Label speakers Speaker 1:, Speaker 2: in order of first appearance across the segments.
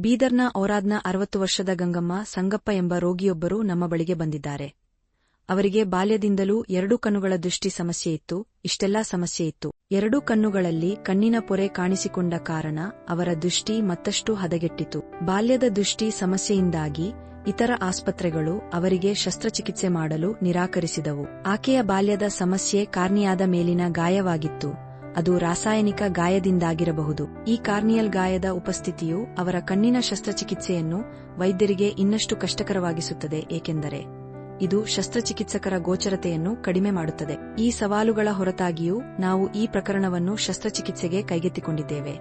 Speaker 1: ಬೀದರ್ನ ಔರಾದ್ನ 60 ವರ್ಷದ ಗಂಗಮ್ಮ ಸಂಗಪ್ಪ ಎಂಬ ರೋಗಿಯೊಬ್ಬರು ನಮ್ಮ ಬಳಿಗೆ ಬಂದಿದ್ದಾರೆ. ಅವರಿಗೆ ಬಾಲ್ಯದಿಂದಲೂ 2 ಕಣ್ಣುಗಳ ದೃಷ್ಟಿ ಸಮಸ್ಯೆಯಿತ್ತು. ಇಷ್ಟೆಲ್ಲಾ ಸಮಸ್ಯೆಯಿತ್ತು. 2 ಕಣ್ಣುಗಳಲ್ಲಿ ಕಣ್ಣಿನ ಪೊರೆ ಕಾಣಿಸಿಕೊಂಡ ಕಾರಣ ಅವರ ದೃಷ್ಟಿ ಮತ್ತಷ್ಟು ಹದಗೆಟ್ಟಿತು. ಬಾಲ್ಯದ ದೃಷ್ಟಿ ಸಮಸ್ಯೆಯಿಂದಾಗಿ ಇತರ ಆಸ್ಪತ್ರೆಗಳು ಅವರಿಗೆ ಶಸ್ತ್ರಚಿಕಿತ್ಸೆ ಮಾಡಲು ನಿರಾಕರಿಸಿದವು. ಆಕೆಯ ಬಾಲ್ಯದ ಸಮಸ್ಯೆ ಕಾರ್ನಿಯಾದ ಮೇಲಿನ ಗಾಯವಾಗಿತ್ತು. ಅದು ರಾಸಾಯನಿಕ ಗಾಯದಿಂದಾಗಿರಬಹುದು. ಈ ಕಾರ್ನಿಯಲ್ ಗಾಯದ ಉಪಸ್ಥಿತಿಯು ಅವರ ಕಣ್ಣಿನ ಶಸ್ತ್ರಚಿಕಿತ್ಸೆಯನ್ನು ವೈದ್ಯರಿಗೆ ಇನ್ನಷ್ಟು ಕಷ್ಟಕರವಾಗಿಸುತ್ತದೆ, ಏಕೆಂದರೆ ಇದು ಶಸ್ತ್ರಚಿಕಿತ್ಸಕರ ಗೋಚರತೆಯನ್ನು ಕಡಿಮೆ ಮಾಡುತ್ತದೆ. ಈ ಸವಾಲುಗಳ ಹೊರತಾಗಿಯೂ ನಾವು ಈ ಪ್ರಕರಣವನ್ನು ಶಸ್ತ್ರಚಿಕಿತ್ಸೆಗೆ ಕೈಗೆತ್ತಿಕೊಂಡಿದ್ದೇವೆ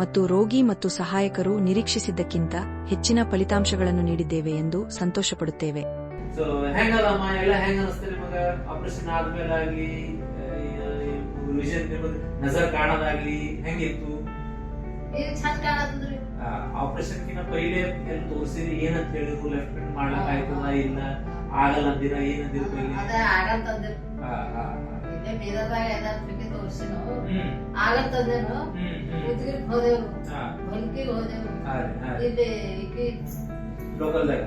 Speaker 1: ಮತ್ತು ರೋಗಿ ಮತ್ತು ಸಹಾಯಕರು ನಿರೀಕ್ಷಿಸಿದ್ದಕ್ಕಿಂತ ಹೆಚ್ಚಿನ ಫಲಿತಾಂಶಗಳನ್ನು ನೀಡಿದ್ದೇವೆ ಎಂದು ಸಂತೋಷಪಡುತ್ತೇವೆ.
Speaker 2: ನಜರ್ ಕಾಣೋದಾಗ್ಲಿ ಹೆಂಗಿತ್ತು? ಆಪರೇಷನ್ ಕಿನ್ನ ಪೈಲೆ ಎಲ್ಲಿ ತೋರಿಸಿರಿ, ಏನಂತ ಹೇಳಿದ್ರು? ಲೆಫ್ಟ್ ಹ್ಯಾಂಡ್ ಮಾಡ್ಲಕ್ ಆಯ್ತದ ಇಲ್ಲ ಆಗಲ್ಲ ಅಂದಿರ, ಏನಂದಿರ ಪೈಲೆ? ಲೋಕಲ್ದಾಗ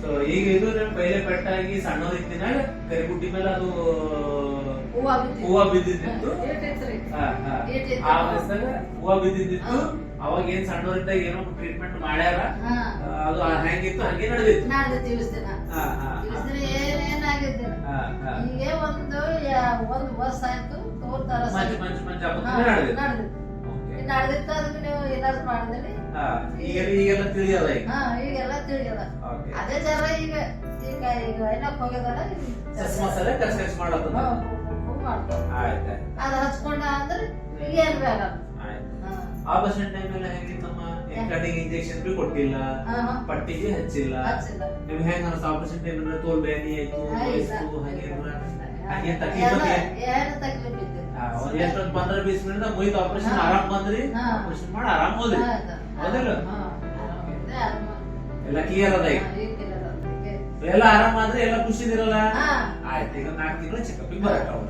Speaker 2: ಸೊ ಈಗ ಇದು ಪೈಲೆ ಪೆಟ್ಟಾಗಿ ಸಣ್ಣವರಿದ್ದಿನಾಗ ಕರಿಗುಡ್ಡಿ ಮೇಲೆ ಅದು ಹೂವ ಬಿದ್ದಿದ್ದು. ಆ ವಯಸ್ಸಾಗ ಹೂವ ಬಿದ್ದಿದ್ದು. ಅವಾಗ ಏನ್ ಸಣ್ಣವರಿದ್ದಾಗ ಏನೋ ಟ್ರೀಟ್ಮೆಂಟ್ ಮಾಡ್ಯಾರ, ಅದು ಹೆಂಗಿತ್ತು ಹಂಗೆ ನಡೆದಿತ್ತು.
Speaker 3: ಒಂದು ವರ್ಷ ಆಯ್ತು
Speaker 2: ಈಗೆಲ್ಲ ತಿಳಿಯಲ್ಲ.
Speaker 3: ಈಗೆಲ್ಲ ತಿಳಿಯಲ್ಲ. ಅದೇ ಜರ ಈಗ ಈಗ ಈಗ ಏನಕ್ಕೆ ಹೋಗಿದಾರ ಅದ ಹಚ್ಕೊಂಡ ಅಂದ್ರೆ ಈಗ ಏನ್ ಬೇಡ.
Speaker 2: ಆಪರೇಷನ್ ಟೈಮ್ ಎಲ್ಲ ಹೆಂಗಿತ್ತಮ್ಮ? ಕಣ್ಣಿಗೆ ಇಂಜೆಕ್ಷನ್ ಬಿ ಕೊಟ್ಟಿಲ್ಲ, ಪಟ್ಟಿಗೆ ಹಚ್ಚಿಲ್ಲ. ನಿಮ್ಗೆ ಹೆಂಗ ಅನ್ಸ? ಆಪರೇಷನ್ ಟೈಮ್ ತೋಲ್ ಬ್ಯಾನಿ ಆಯ್ತು, ಹಂಗೆ ತಕ್ಲೀಫ್ ಎಷ್ಟು 15-20 ಮಿನಿಟ್ ಮುಗಿದು ಆಪರೇಷನ್ ಆರಾಮ್ ಬಂದ್ರಿ, ಆಪರೇಷನ್ ಮಾಡಿ ಆರಾಮ್ ಹೋದ್ರಿ. ಹೌದಿಲ್ಲ? ಎಲ್ಲ ಕ್ಲಿಯರ್ ಅದ. ಈಗ ಎಲ್ಲ ಆರಾಮ್ ಆದ್ರೆ ಎಲ್ಲ ಖುಷಿದಿರಲ್ಲ. ಆಯ್ತು, ಈಗ 4 ತಿಂಗಳು ಚೆಕಪ್ ಬರಕ ಅವ್ರು.